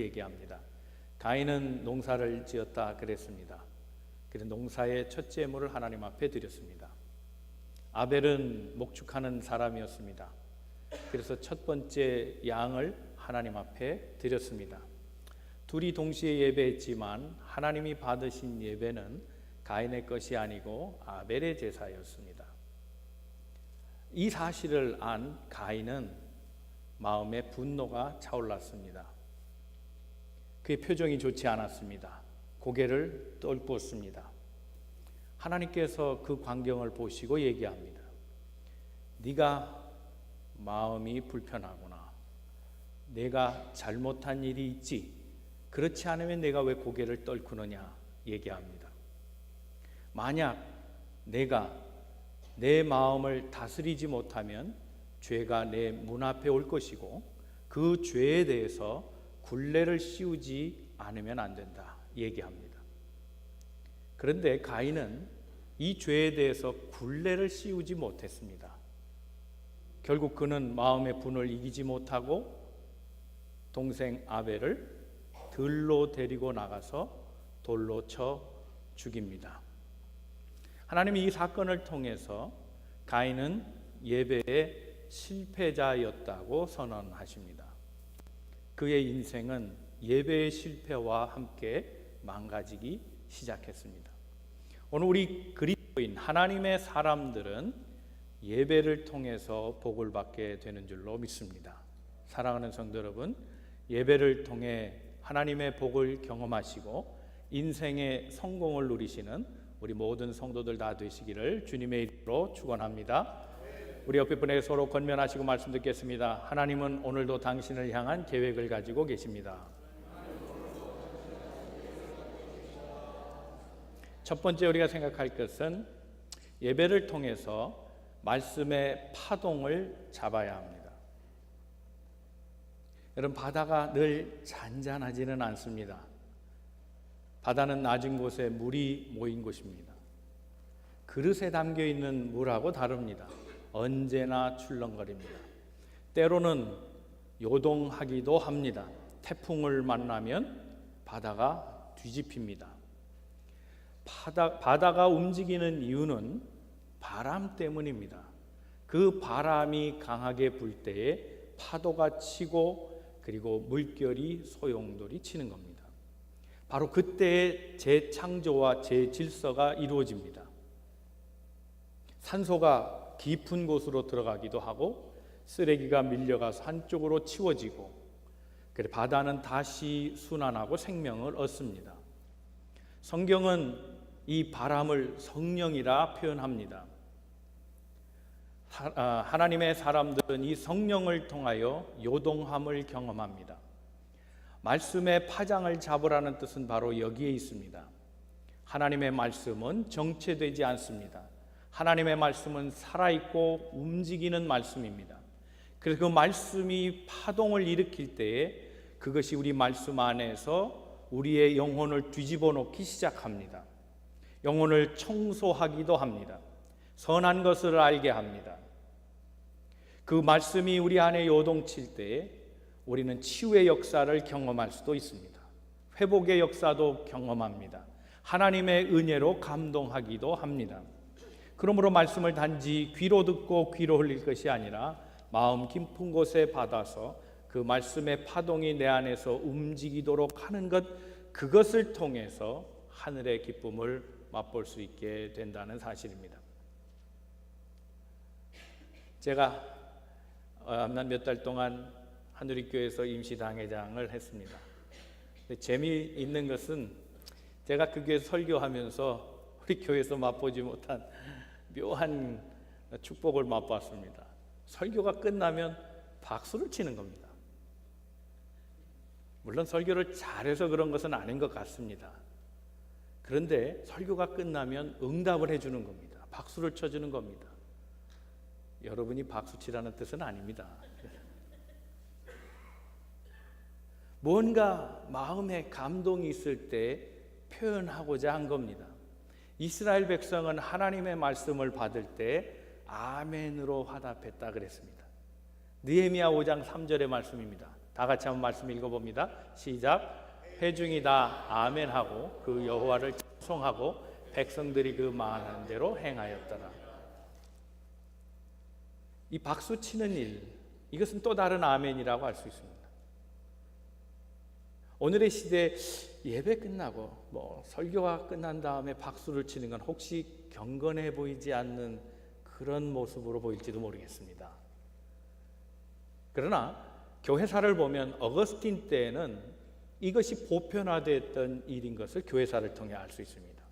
얘기합니다. 가인은 농사를 지었다 그랬습니다. 그래서 농사의 첫 제물을 하나님 앞에 드렸습니다. 아벨은 목축하는 사람이었습니다. 그래서 첫 번째 양을 하나님 앞에 드렸습니다. 둘이 동시에 예배했지만 하나님이 받으신 예배는 가인의 것이 아니고 아벨의 제사였습니다. 이 사실을 안 가인은 마음에 분노가 차올랐습니다. 그의 표정이 좋지 않았습니다. 고개를 떨구었습니다. 하나님께서 그 광경을 보시고 얘기합니다. 네가 마음이 불편하구나. 내가 잘못한 일이 있지. 그렇지 않으면 내가 왜 고개를 떨구느냐 얘기합니다. 만약 내가 내 마음을 다스리지 못하면 죄가 내 문 앞에 올 것이고 그 죄에 대해서 굴레를 씌우지 않으면 안 된다 얘기합니다. 그런데 가인은 이 죄에 대해서 굴레를 씌우지 못했습니다. 결국 그는 마음의 분을 이기지 못하고 동생 아벨을 들로 데리고 나가서 돌로 쳐 죽입니다. 하나님이 이 사건을 통해서 가인은 예배의 실패자였다고 선언하십니다. 그의 인생은 예배의 실패와 함께 망가지기 시작했습니다. 오늘 우리 그리스도인 하나님의 사람들은 예배를 통해서 복을 받게 되는 줄로 믿습니다. 사랑하는 성도 여러분, 예배를 통해 하나님의 복을 경험하시고 인생의 성공을 누리시는 우리 모든 성도들 다 되시기를 주님의 이름으로 축원합니다. 우리 옆에 분에게 서로 권면하시고 말씀 듣겠습니다. 하나님은 오늘도 당신을 향한 계획을 가지고 계십니다. 첫 번째 우리가 생각할 것은 예배를 통해서 말씀의 파동을 잡아야 합니다. 여러분, 바다가 늘 잔잔하지는 않습니다. 바다는 낮은 곳에 물이 모인 곳입니다. 그릇에 담겨 있는 물하고 다릅니다. 언제나 출렁거립니다. 때로는 요동하기도 합니다. 태풍을 만나면 바다가 뒤집힙니다. 바다가 움직이는 이유는 바람 때문입니다. 그 바람이 강하게 불 때에 파도가 치고 그리고 물결이 소용돌이 치는 겁니다. 바로 그때의 재창조와 재질서가 이루어집니다. 산소가 깊은 곳으로 들어가기도 하고 쓰레기가 밀려가서 한쪽으로 치워지고 그래 바다는 다시 순환하고 생명을 얻습니다. 성경은 이 바람을 성령이라 표현합니다. 하나님의 사람들은 이 성령을 통하여 요동함을 경험합니다. 말씀의 파장을 잡으라는 뜻은 바로 여기에 있습니다. 하나님의 말씀은 정체되지 않습니다. 하나님의 말씀은 살아있고 움직이는 말씀입니다. 그래서 그 말씀이 파동을 일으킬 때에 그것이 우리 말씀 안에서 우리의 영혼을 뒤집어 놓기 시작합니다. 영혼을 청소하기도 합니다. 선한 것을 알게 합니다. 그 말씀이 우리 안에 요동칠 때에 우리는 치유의 역사를 경험할 수도 있습니다. 회복의 역사도 경험합니다. 하나님의 은혜로 감동하기도 합니다. 그러므로 말씀을 단지 귀로 듣고 귀로 흘릴 것이 아니라 마음 깊은 곳에 받아서 그 말씀의 파동이 내 안에서 움직이도록 하는 것, 그것을 통해서 하늘의 기쁨을 맛볼 수 있게 된다는 사실입니다. 제가 몇 달 동안 한우리교회에서 임시당회장을 했습니다. 재미있는 것은 제가 그 교회 설교하면서 우리 교회에서 맛보지 못한 묘한 축복을 맛봤습니다. 설교가 끝나면 박수를 치는 겁니다. 물론 설교를 잘해서 그런 것은 아닌 것 같습니다. 그런데 설교가 끝나면 응답을 해주는 겁니다. 박수를 쳐주는 겁니다. 여러분이 박수치라는 뜻은 아닙니다. 뭔가 마음에 감동이 있을 때 표현하고자 한 겁니다. 이스라엘 백성은 하나님의 말씀을 받을 때 아멘으로 화답했다 그랬습니다. 느헤미야 5장 3절의 말씀입니다. 다 같이 한번 말씀 읽어봅니다. 시작. 회중이다 아멘 하고 그 여호와를 찬송하고 백성들이 그 말하는 대로 행하였더라. 이 박수 치는 일, 이것은 또 다른 아멘이라고 할 수 있습니다. 오늘의 시대 예배 끝나고 설교가 끝난 다음에 박수를 치는 건 혹시 경건해 보이지 않는 그런 모습으로 보일지도 모르겠습니다. 그러나 교회사를 보면 어거스틴 때에는 이것이 보편화됐던 일인 것을 교회사를 통해 알 수 있습니다.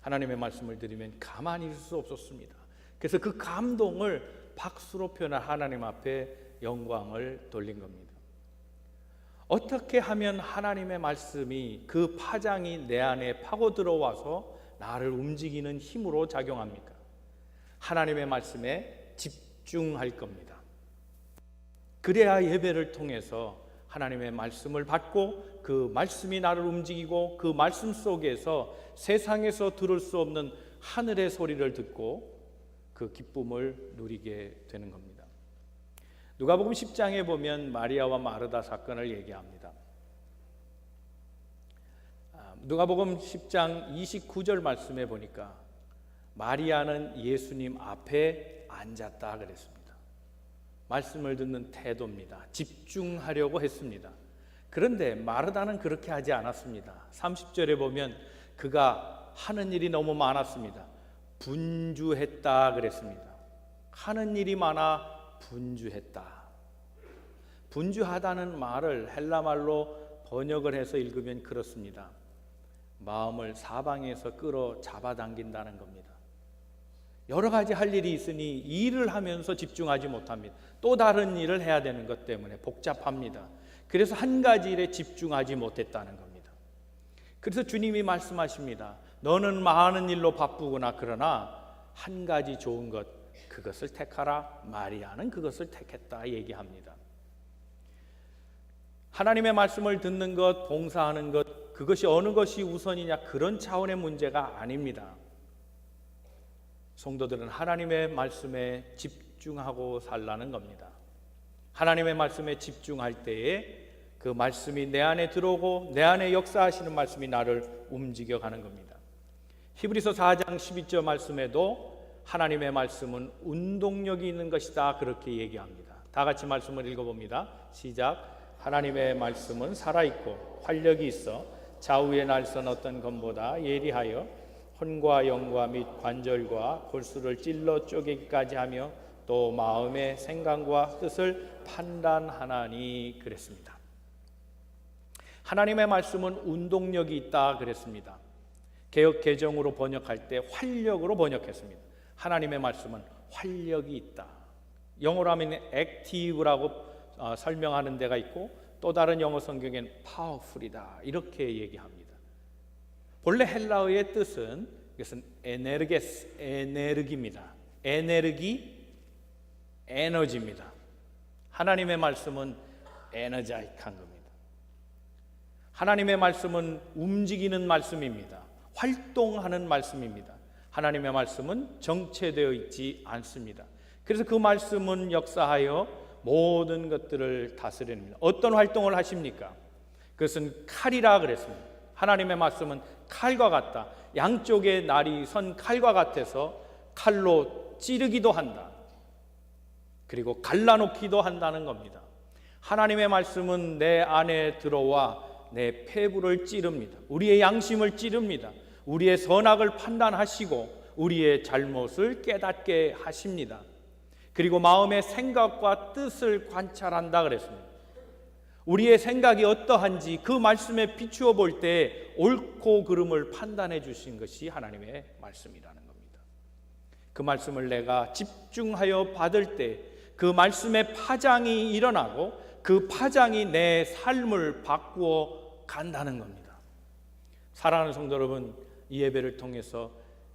하나님의 말씀을 들으면 가만히 있을 수 없었습니다. 그래서 그 감동을 박수로 표현한 하나님 앞에 영광을 돌린 겁니다. 어떻게 하면 하나님의 말씀이 그 파장이 내 안에 파고 들어와서 나를 움직이는 힘으로 작용합니까? 하나님의 말씀에 집중할 겁니다. 그래야 예배를 통해서 하나님의 말씀을 받고 그 말씀이 나를 움직이고 그 말씀 속에서 세상에서 들을 수 없는 하늘의 소리를 듣고 그 기쁨을 누리게 되는 겁니다. 누가복음 10장에 보면 마리아와 마르다 사건을 얘기합니다. 누가복음 10장 29절 말씀에 보니까 마리아는 예수님 앞에 앉았다 그랬습니다. 말씀을 듣는 태도입니다. 집중하려고 했습니다. 그런데 마르다는 그렇게 하지 않았습니다. 30절에 보면 그가 하는 일이 너무 많았습니다. 분주했다 그랬습니다. 하는 일이 많아 분주했다. 분주하다는 말을 헬라말로 번역을 해서 읽으면 그렇습니다. 마음을 사방에서 끌어 잡아당긴다는 겁니다. 여러 가지 할 일이 있으니 일을 하면서 집중하지 못합니다. 또 다른 일을 해야 되는 것 때문에 복잡합니다. 그래서 한 가지 일에 집중하지 못했다는 겁니다. 그래서 주님이 말씀하십니다. 너는 많은 일로 바쁘구나. 그러나 한 가지 좋은 것, 그것을 택하라. 마리아는 그것을 택했다 얘기합니다. 하나님의 말씀을 듣는 것, 봉사하는 것, 그것이 어느 것이 우선이냐 그런 차원의 문제가 아닙니다. 성도들은 하나님의 말씀에 집중하고 살라는 겁니다. 하나님의 말씀에 집중할 때에 그 말씀이 내 안에 들어오고 내 안에 역사하시는 말씀이 나를 움직여가는 겁니다. 히브리서 4장 12절 말씀에도 하나님의 말씀은 운동력이 있는 것이다 그렇게 얘기합니다. 다 같이 말씀을 읽어봅니다. 시작. 하나님의 말씀은 살아있고 활력이 있어 좌우에 날선 어떤 검보다 예리하여 혼과 영과 및 관절과 골수를 찔러 쪼개기까지 하며 또 마음의 생각과 뜻을 판단하나니 그랬습니다. 하나님의 말씀은 운동력이 있다 그랬습니다. 개역 개정으로 번역할 때 활력으로 번역했습니다. 하나님의 말씀은 활력이 있다. 영어로 하면 active라고 설명하는 데가 있고 또 다른 영어 성경에는 powerful이다 이렇게 얘기합니다. 본래 헬라어의 뜻은 이것은 에네르게스, 에네르기입니다. 에네르기, 에너지입니다. 하나님의 말씀은 에너자이크한 겁니다. 하나님의 말씀은 움직이는 말씀입니다. 활동하는 말씀입니다. 하나님의 말씀은 정체되어 있지 않습니다. 그래서 그 말씀은 역사하여 모든 것들을 다스립니다. 어떤 활동을 하십니까? 그것은 칼이라 그랬습니다. 하나님의 말씀은 칼과 같다. 양쪽에 날이 선 칼과 같아서 칼로 찌르기도 한다. 그리고 갈라놓기도 한다는 겁니다. 하나님의 말씀은 내 안에 들어와 내 폐부를 찌릅니다. 우리의 양심을 찌릅니다. 우리의 선악을 판단하시고 우리의 잘못을 깨닫게 하십니다. 그리고 마음의 생각과 뜻을 관찰한다 그랬습니다. 우리의 생각이 어떠한지 그 말씀에 비추어 볼 때 옳고 그름을 판단해 주신 것이 하나님의 말씀이라는 겁니다. 그 말씀을 내가 집중하여 받을 때 그 말씀의 파장이 일어나고 그 파장이 내 삶을 바꾸어 간다는 겁니다. 사랑하는 성도 여러분, 이 예배를 통해서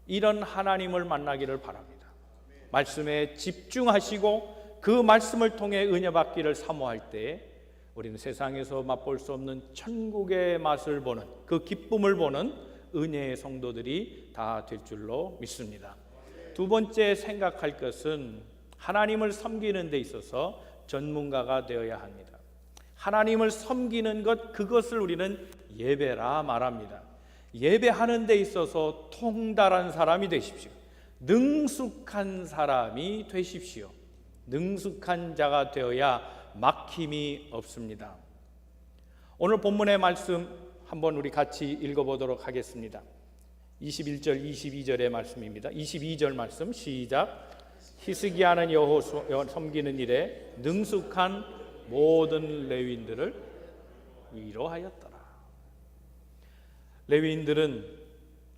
이런 하나님을 만나기를 바랍니다. 말씀에 집중하시고 그 말씀을 통해 은혜 받기를 사모할 때 우리는 세상에서 맛볼 수 없는 천국의 맛을 보는 그 기쁨을 보는 은혜의 성도들이 다 될 줄로 믿습니다. 두 번째 생각할 것은 하나님을 섬기는 데 있어서 전문가가 되어야 합니다. 하나님을 섬기는 것, 그것을 우리는 예배라 말합니다. 예배하는 데 있어서 통달한 사람이 되십시오. 능숙한 사람이 되십시오. 능숙한 자가 되어야 막힘이 없습니다. 오늘 본문의 말씀 한번 우리 같이 읽어보도록 하겠습니다. 21절 22절의 말씀입니다. 22절 말씀 시작. 히스기야는 여호와 섬기는 일에 능숙한 모든 레위인들을 위로하였더라. 레위인들은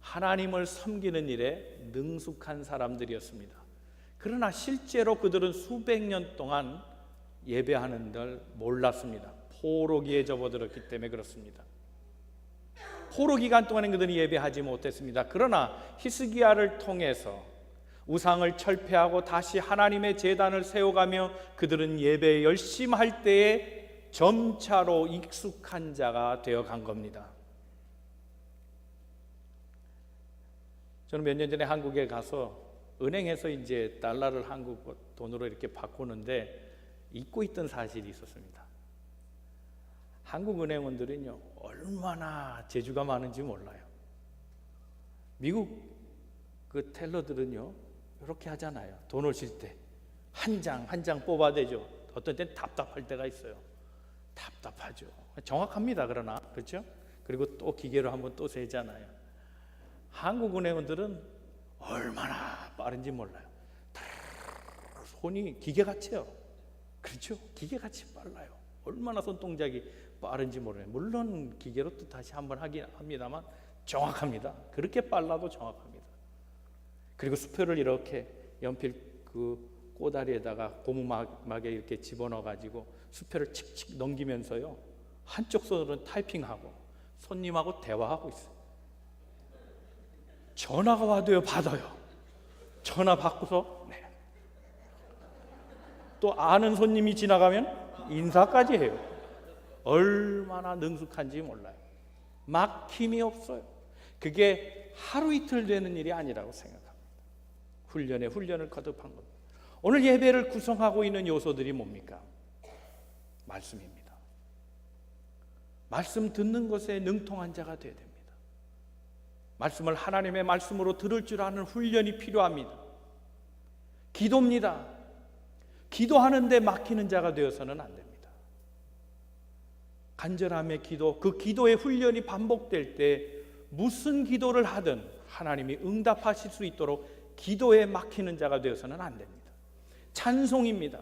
하나님을 섬기는 일에 능숙한 사람들이었습니다. 그러나 실제로 그들은 수백 년 동안 예배하는 걸 몰랐습니다. 포로기에 접어들었기 때문에 그렇습니다. 포로 기간 동안에 그들은 예배하지 못했습니다. 그러나 히스기야를 통해서 우상을 철폐하고 다시 하나님의 제단을 세워가며 그들은 예배에 열심할 때에 점차로 익숙한 자가 되어간 겁니다. 저는 몇 년 전에 한국에 가서 은행에서 이제 달러를 한국 돈으로 이렇게 바꾸는데 잊고 있던 사실이 있었습니다. 한국 은행원들은요, 얼마나 재주가 많은지 몰라요. 미국 그 텔러들은요, 이렇게 하잖아요. 돈 오실 때 한 장 한 장 뽑아대죠. 어떤 때는 답답할 때가 있어요. 답답하죠. 정확합니다. 그러나 그렇죠? 그리고 또 기계로 한번 또 세잖아요. 한국 은행원들은 얼마나 빠른지 몰라요. 손이 기계같이요. 그렇죠? 기계같이 빨라요. 얼마나 손동작이 빠른지 모르네요. 물론 기계로 또 다시 한번 하긴 합니다만 정확합니다. 그렇게 빨라도 정확합니다. 그리고 수표를 이렇게 연필 그 꼬다리에다가 고무막에 이렇게 집어넣어 가지고 수표를 칙칙 넘기면서요, 한쪽 손으로는 타이핑하고 손님하고 대화하고 있어요. 전화가 와도요, 받아요. 전화 받고서 네. 또 아는 손님이 지나가면 인사까지 해요. 얼마나 능숙한지 몰라요. 막힘이 없어요. 그게 하루 이틀 되는 일이 아니라고 생각합니다. 훈련에 훈련을 거듭한 겁니다. 오늘 예배를 구성하고 있는 요소들이 뭡니까? 말씀입니다. 말씀 듣는 것에 능통한 자가 되어야 됩니다. 말씀을 하나님의 말씀으로 들을 줄 아는 훈련이 필요합니다. 기도입니다. 기도하는데 막히는 자가 되어서는 안 됩니다. 간절함의 기도, 그 기도의 훈련이 반복될 때 무슨 기도를 하든 하나님이 응답하실 수 있도록 기도에 막히는 자가 되어서는 안 됩니다. 찬송입니다.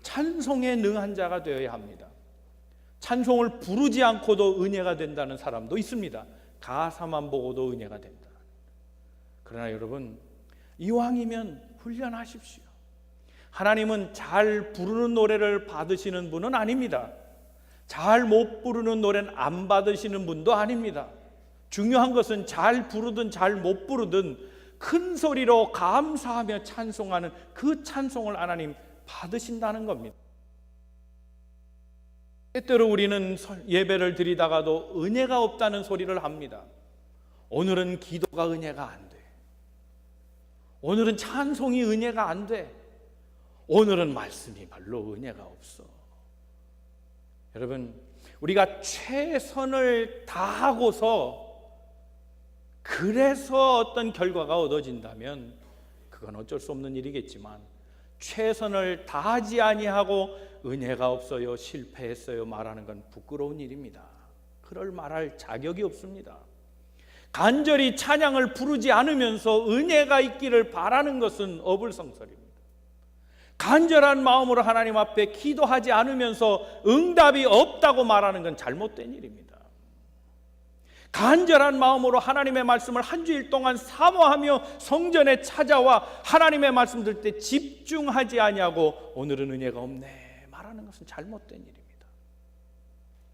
찬송에 능한 자가 되어야 합니다. 찬송을 부르지 않고도 은혜가 된다는 사람도 있습니다. 가사만 보고도 은혜가 된다. 그러나 여러분, 이왕이면 훈련하십시오. 하나님은 잘 부르는 노래를 받으시는 분은 아닙니다. 잘 못 부르는 노래는 안 받으시는 분도 아닙니다. 중요한 것은 잘 부르든 잘 못 부르든 큰 소리로 감사하며 찬송하는 그 찬송을 하나님 받으신다는 겁니다. 때때로 우리는 예배를 드리다가도 은혜가 없다는 소리를 합니다. 오늘은 기도가 은혜가 안 돼. 오늘은 찬송이 은혜가 안 돼. 오늘은 말씀이 별로 은혜가 없어. 여러분, 우리가 최선을 다하고서 그래서 어떤 결과가 얻어진다면 그건 어쩔 수 없는 일이겠지만, 최선을 다하지 아니하고 은혜가 없어요, 실패했어요 말하는 건 부끄러운 일입니다. 그럴 말할 자격이 없습니다. 간절히 찬양을 부르지 않으면서 은혜가 있기를 바라는 것은 어불성설입니다. 간절한 마음으로 하나님 앞에 기도하지 않으면서 응답이 없다고 말하는 건 잘못된 일입니다. 간절한 마음으로 하나님의 말씀을 한 주일 동안 사모하며 성전에 찾아와 하나님의 말씀 들을 때 집중하지 아니하고 오늘은 은혜가 없네 말하는 것은 잘못된 일입니다.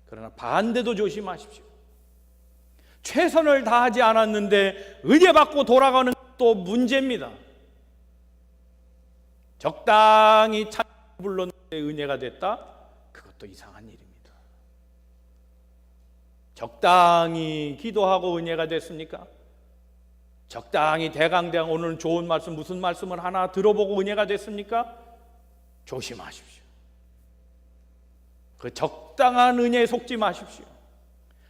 그러나 반대도 조심하십시오. 최선을 다하지 않았는데 은혜 받고 돌아가는 것도 문제입니다. 적당히 찬양 불렀는데 은혜가 됐다? 그것도 이상한 일입니다. 적당히 기도하고 은혜가 됐습니까? 적당히 대강대강 오늘 좋은 말씀, 무슨 말씀을 하나 들어보고 은혜가 됐습니까? 조심하십시오. 그 적당한 은혜에 속지 마십시오.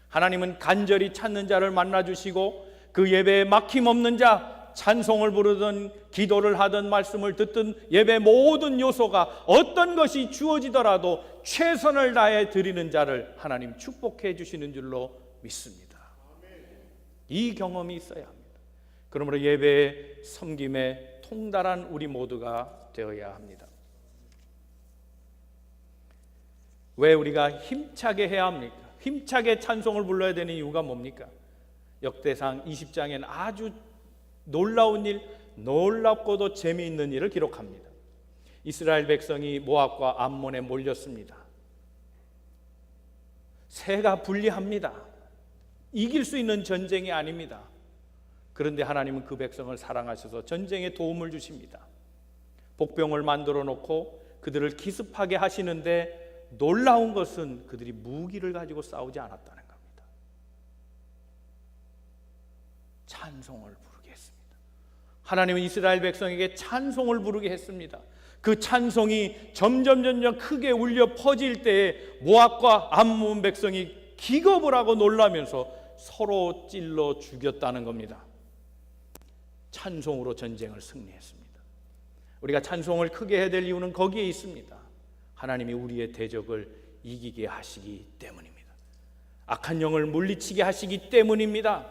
하나님은 간절히 찾는 자를 만나주시고 그 예배에 막힘없는 자, 찬송을 부르든 기도를 하든 말씀을 듣든 예배 모든 요소가 어떤 것이 주어지더라도 최선을 다해 드리는 자를 하나님 축복해 주시는 줄로 믿습니다. 이 경험이 있어야 합니다. 그러므로 예배의 섬김에 통달한 우리 모두가 되어야 합니다. 왜 우리가 힘차게 해야 합니까? 힘차게 찬송을 불러야 되는 이유가 뭡니까? 역대상 20장에는 아주 놀라운 일, 놀랍고도 재미있는 일을 기록합니다. 이스라엘 백성이 모압과 암몬에 몰렸습니다. 세가 불리합니다. 이길 수 있는 전쟁이 아닙니다. 그런데 하나님은 그 백성을 사랑하셔서 전쟁에 도움을 주십니다. 복병을 만들어 놓고 그들을 기습하게 하시는데 놀라운 것은 그들이 무기를 가지고 싸우지 않았다는 겁니다. 찬송을 부르게 했습니다. 하나님은 이스라엘 백성에게 찬송을 부르게 했습니다. 그 찬송이 점점 크게 울려 퍼질 때에 모압과 암몬 백성이 기겁을 하고 놀라면서 서로 찔러 죽였다는 겁니다. 찬송으로 전쟁을 승리했습니다. 우리가 찬송을 크게 해야 될 이유는 거기에 있습니다. 하나님이 우리의 대적을 이기게 하시기 때문입니다. 악한 영을 물리치게 하시기 때문입니다.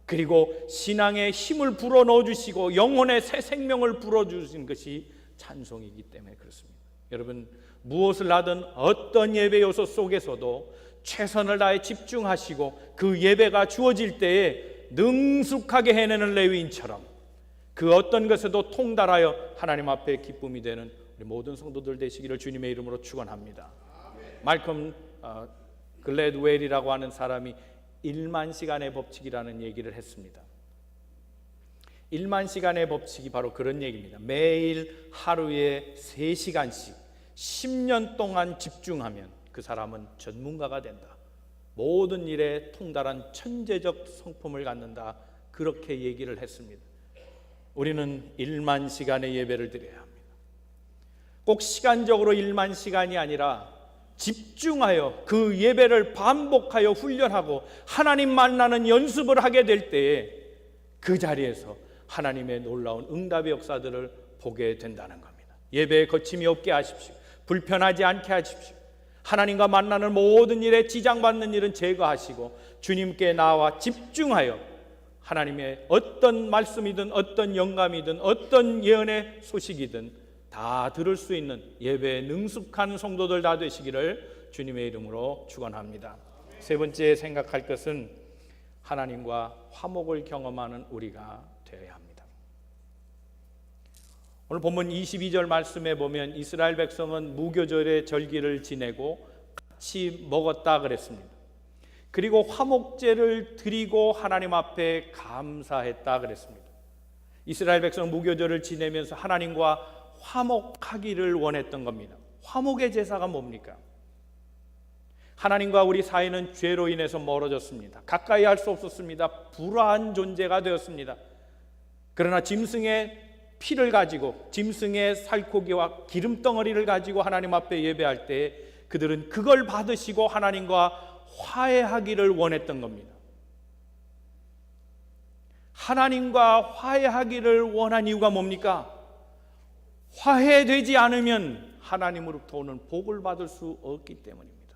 그리고 신앙의 힘을 불어넣어 주시고 영혼의 새 생명을 불어주신 것이 찬송이기 때문에 그렇습니다. 여러분, 무엇을 하든 어떤 예배 요소 속에서도 최선을 다해 집중하시고 그 예배가 주어질 때에 능숙하게 해내는 레위인처럼 그 어떤 것에도 통달하여 하나님 앞에 기쁨이 되는 우리 모든 성도들 되시기를 주님의 이름으로 축원합니다. 말컴 글래드웰이라고 하는 사람이 1만 시간의 법칙이라는 얘기를 했습니다. 1만 시간의 법칙이 바로 그런 얘기입니다. 매일 하루에 3시간씩 10년 동안 집중하면 그 사람은 전문가가 된다. 모든 일에 통달한 천재적 성품을 갖는다. 그렇게 얘기를 했습니다. 우리는 1만 시간의 예배를 드려야 합니다. 꼭 시간적으로 1만 시간이 아니라 집중하여 그 예배를 반복하여 훈련하고 하나님 만나는 연습을 하게 될 때에 그 자리에서 하나님의 놀라운 응답의 역사들을 보게 된다는 겁니다. 예배에 거침이 없게 하십시오. 불편하지 않게 하십시오. 하나님과 만나는 모든 일에 지장받는 일은 제거하시고 주님께 나와 집중하여 하나님의 어떤 말씀이든 어떤 영감이든 어떤 예언의 소식이든 다 들을 수 있는 예배에 능숙한 성도들 다 되시기를 주님의 이름으로 축원합니다. 세 번째 생각할 것은 하나님과 화목을 경험하는 우리가 되어야 합니다. 오늘 본문 22절 말씀에 보면 이스라엘 백성은 무교절의 절기를 지내고 같이 먹었다 그랬습니다. 그리고 화목제를 드리고 하나님 앞에 감사했다 그랬습니다. 이스라엘 백성 무교절을 지내면서 하나님과 화목하기를 원했던 겁니다. 화목의 제사가 뭡니까? 하나님과 우리 사이는 죄로 인해서 멀어졌습니다. 가까이 할 수 없었습니다. 불화한 존재가 되었습니다. 그러나 짐승의 피를 가지고 짐승의 살코기와 기름덩어리를 가지고 하나님 앞에 예배할 때 그들은 그걸 받으시고 하나님과 화해하기를 원했던 겁니다. 하나님과 화해하기를 원한 이유가 뭡니까? 화해되지 않으면 하나님으로부터 오는 복을 받을 수 없기 때문입니다.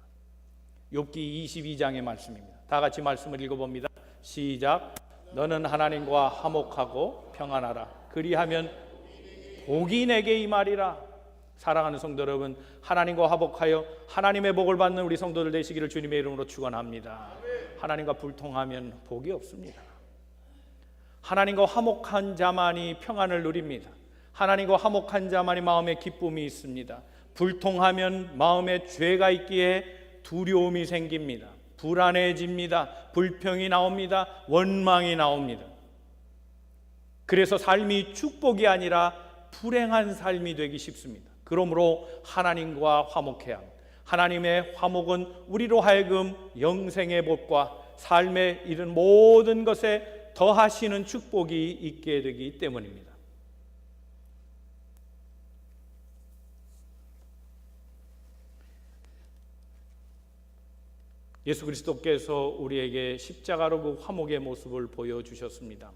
욥기 22장의 말씀입니다. 다 같이 말씀을 읽어봅니다. 시작. 너는 하나님과 화목하고 평안하라. 그리하면 복이 내게 임하리라. 사랑하는 성도 여러분, 하나님과 화목하여 하나님의 복을 받는 우리 성도들 되시기를 주님의 이름으로 축원합니다. 하나님과 불통하면 복이 없습니다. 하나님과 화목한 자만이 평안을 누립니다. 하나님과 화목한 자만이 마음에 기쁨이 있습니다. 불통하면 마음에 죄가 있기에 두려움이 생깁니다. 불안해집니다. 불평이 나옵니다. 원망이 나옵니다. 그래서 삶이 축복이 아니라 불행한 삶이 되기 쉽습니다. 그러므로 하나님과 화목해야 합니다. 하나님의 화목은 우리로 하여금 영생의 복과 삶에 이른 모든 것에 더하시는 축복이 있게 되기 때문입니다. 예수 그리스도께서 우리에게 십자가로 그 화목의 모습을 보여주셨습니다.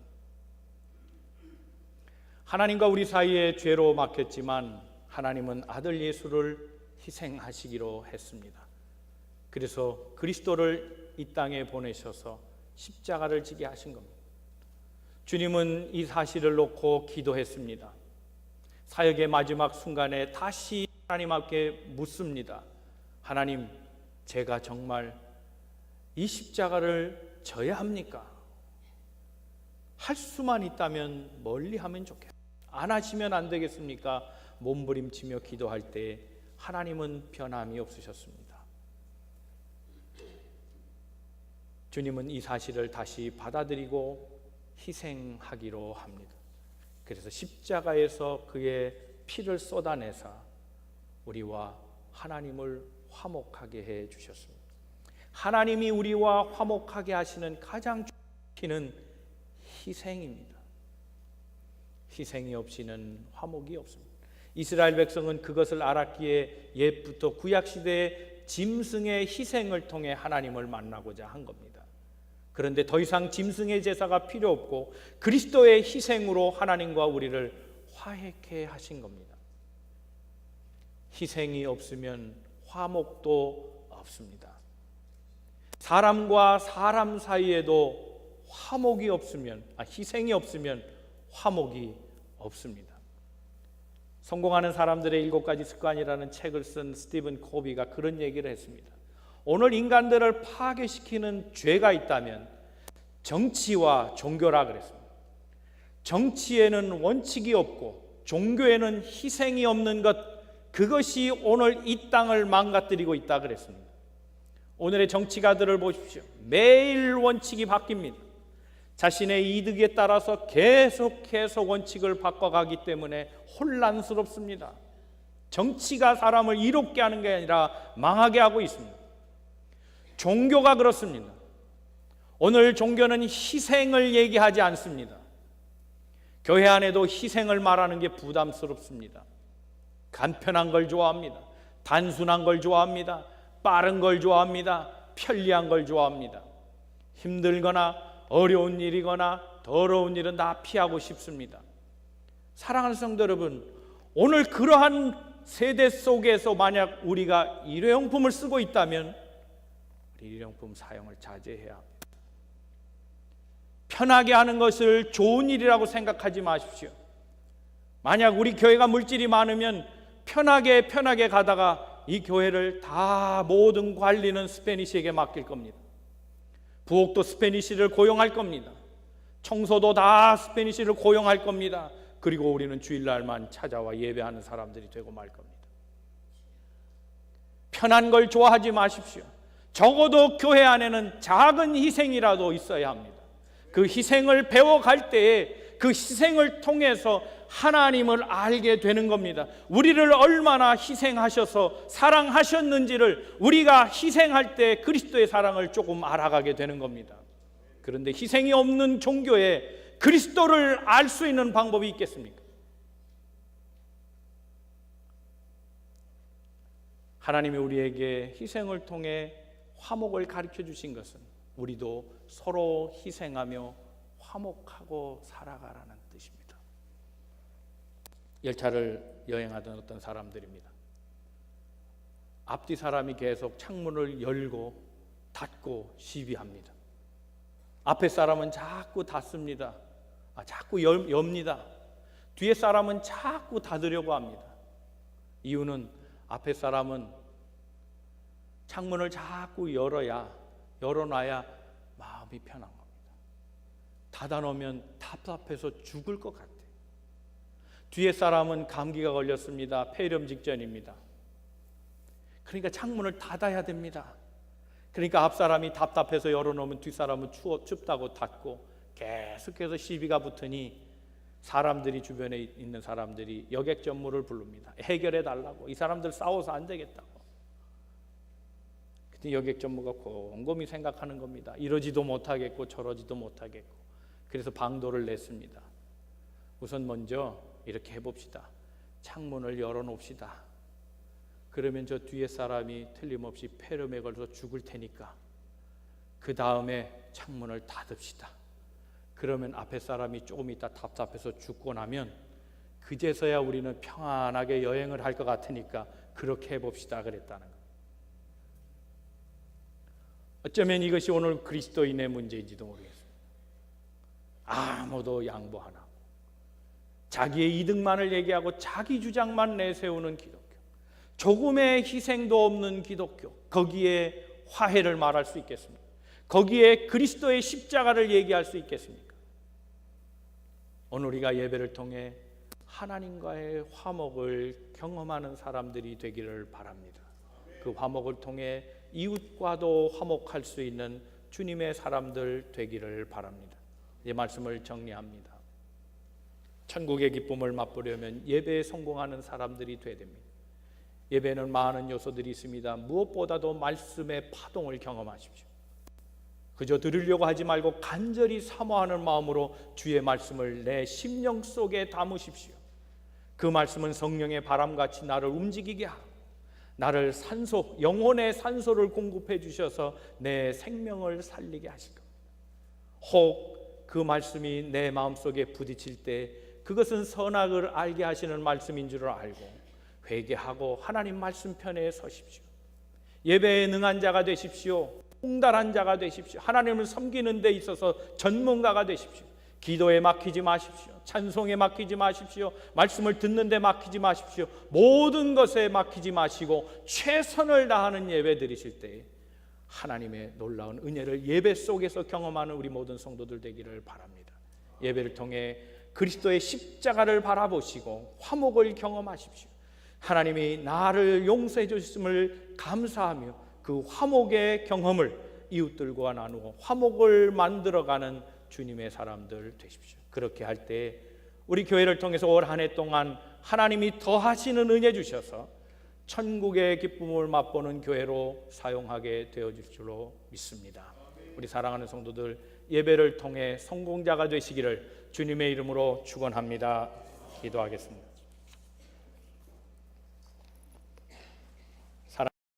하나님과 우리 사이에 죄로 막혔지만 하나님은 아들 예수를 희생하시기로 했습니다. 그래서 그리스도를 이 땅에 보내셔서 십자가를 지게 하신 겁니다. 주님은 이 사실을 놓고 기도했습니다. 사역의 마지막 순간에 다시 하나님 앞에 묻습니다. 하나님, 제가 정말 이 십자가를 져야 합니까? 할 수만 있다면 멀리 하면 좋겠어요. 안 하시면 안 되겠습니까? 몸부림치며 기도할 때 하나님은 변함이 없으셨습니다. 주님은 이 사실을 다시 받아들이고 희생하기로 합니다. 그래서 십자가에서 그의 피를 쏟아내사 우리와 하나님을 화목하게 해 주셨습니다. 하나님이 우리와 화목하게 하시는 가장 중요한 키는 희생입니다. 희생이 없이는 화목이 없습니다. 이스라엘 백성은 그것을 알았기에 옛부터 구약시대의 짐승의 희생을 통해 하나님을 만나고자 한 겁니다. 그런데 더 이상 짐승의 제사가 필요 없고 그리스도의 희생으로 하나님과 우리를 화해케 하신 겁니다. 희생이 없으면 화목도 없습니다. 사람과 사람 사이에도 희생이 없으면 화목이 없습니다. 성공하는 사람들의 7가지 습관이라는 책을 쓴 스티븐 코비가 그런 얘기를 했습니다. 오늘 인간들을 파괴시키는 죄가 있다면 정치와 종교라 그랬습니다. 정치에는 원칙이 없고 종교에는 희생이 없는 것, 그것이 오늘 이 땅을 망가뜨리고 있다 그랬습니다. 오늘의 정치가들을 보십시오. 매일 원칙이 바뀝니다. 자신의 이득에 따라서 계속 원칙을 바꿔가기 때문에 혼란스럽습니다. 정치가 사람을 이롭게 하는 게 아니라 망하게 하고 있습니다. 종교가 그렇습니다. 오늘 종교는 희생을 얘기하지 않습니다. 교회 안에도 희생을 말하는 게 부담스럽습니다. 간편한 걸 좋아합니다. 단순한 걸 좋아합니다. 빠른 걸 좋아합니다. 편리한 걸 좋아합니다. 힘들거나 어려운 일이거나 더러운 일은 다 피하고 싶습니다. 사랑하는 성도 여러분, 오늘 그러한 세대 속에서 만약 우리가 일회용품을 쓰고 있다면 우리 일회용품 사용을 자제해야 합니다. 편하게 하는 것을 좋은 일이라고 생각하지 마십시오. 만약 우리 교회가 물질이 많으면 편하게 가다가 이 교회를 다 모든 관리는 스페니시에게 맡길 겁니다. 부엌도 스페니시를 고용할 겁니다. 청소도 다 스페니시를 고용할 겁니다. 그리고 우리는 주일날만 찾아와 예배하는 사람들이 되고 말 겁니다. 편한 걸 좋아하지 마십시오. 적어도 교회 안에는 작은 희생이라도 있어야 합니다. 그 희생을 배워갈 때에 그 희생을 통해서 하나님을 알게 되는 겁니다. 우리를 얼마나 희생하셔서 사랑하셨는지를 우리가 희생할 때 그리스도의 사랑을 조금 알아가게 되는 겁니다. 그런데 희생이 없는 종교에 그리스도를 알 수 있는 방법이 있겠습니까? 하나님이 우리에게 희생을 통해 화목을 가르쳐 주신 것은 우리도 서로 희생하며 화목하고 살아가라는 뜻입니다. 열차를 여행하던 어떤 사람들입니다. 앞뒤 사람이 계속 창문을 열고 닫고 시비합니다. 앞에 사람은 자꾸 닫습니다. 자꾸 엽니다. 뒤에 사람은 자꾸 닫으려고 합니다. 이유는 앞에 사람은 창문을 자꾸 열어놔야 마음이 편한 겁니다. 닫아놓으면 답답해서 죽을 것 같아요. 뒤에 사람은 감기가 걸렸습니다. 폐렴 직전입니다. 그러니까 창문을 닫아야 됩니다. 그러니까 앞 사람이 답답해서 열어놓으면 뒷 사람은 춥다고 닫고 계속해서 시비가 붙으니 사람들이, 주변에 있는 사람들이 여객전무를 부릅니다. 해결해 달라고. 이 사람들 싸워서 안 되겠다고. 근데 여객전무가 곰곰이 생각하는 겁니다. 이러지도 못하겠고 저러지도 못하겠고. 그래서 방도를 냈습니다. 우선 먼저 이렇게 해봅시다. 창문을 열어놓읍시다. 그러면 저 뒤에 사람이 틀림없이 폐렴에 걸려서 죽을 테니까 그 다음에 창문을 닫읍시다. 그러면 앞에 사람이 조금 있다 답답해서 죽고 나면 그제서야 우리는 평안하게 여행을 할 것 같으니까 그렇게 해봅시다 그랬다는 것. 어쩌면 이것이 오늘 그리스도인의 문제인지도 모르겠습니다. 아무도 양보 안 하고 자기의 이득만을 얘기하고 자기 주장만 내세우는 기독교, 조금의 희생도 없는 기독교, 거기에 화해를 말할 수 있겠습니까? 거기에 그리스도의 십자가를 얘기할 수 있겠습니까? 오늘 우리가 예배를 통해 하나님과의 화목을 경험하는 사람들이 되기를 바랍니다. 그 화목을 통해 이웃과도 화목할 수 있는 주님의 사람들 되기를 바랍니다. 이 말씀을 정리합니다. 천국의 기쁨을 맛보려면 예배에 성공하는 사람들이 되어야 됩니다. 예배는 많은 요소들이 있습니다. 무엇보다도 말씀의 파동을 경험하십시오. 그저 들으려고 하지 말고 간절히 사모하는 마음으로 주의 말씀을 내 심령 속에 담으십시오. 그 말씀은 성령의 바람같이 나를 움직이게 하고 나를 산소, 영혼의 산소를 공급해 주셔서 내 생명을 살리게 하실 겁니다. 혹 그 말씀이 내 마음속에 부딪힐 때 그것은 선악을 알게 하시는 말씀인 줄 알고 회개하고 하나님 말씀 편에 서십시오. 예배에 능한 자가 되십시오. 통달한 자가 되십시오. 하나님을 섬기는 데 있어서 전문가가 되십시오. 기도에 막히지 마십시오. 찬송에 막히지 마십시오. 말씀을 듣는 데 막히지 마십시오. 모든 것에 막히지 마시고 최선을 다하는 예배 드리실 때에 하나님의 놀라운 은혜를 예배 속에서 경험하는 우리 모든 성도들 되기를 바랍니다. 예배를 통해 그리스도의 십자가를 바라보시고 화목을 경험하십시오. 하나님이 나를 용서해 주셨음을 감사하며 그 화목의 경험을 이웃들과 나누고 화목을 만들어가는 주님의 사람들 되십시오. 그렇게 할 때 우리 교회를 통해서 올 한 해 동안 하나님이 더하시는 은혜 주셔서 천국의 기쁨을 맛보는 교회로 사용하게 되어질 줄로 믿습니다. 우리 사랑하는 성도들, 예배를 통해 성공자가 되시기를 주님의 이름으로 축원합니다. 기도하겠습니다.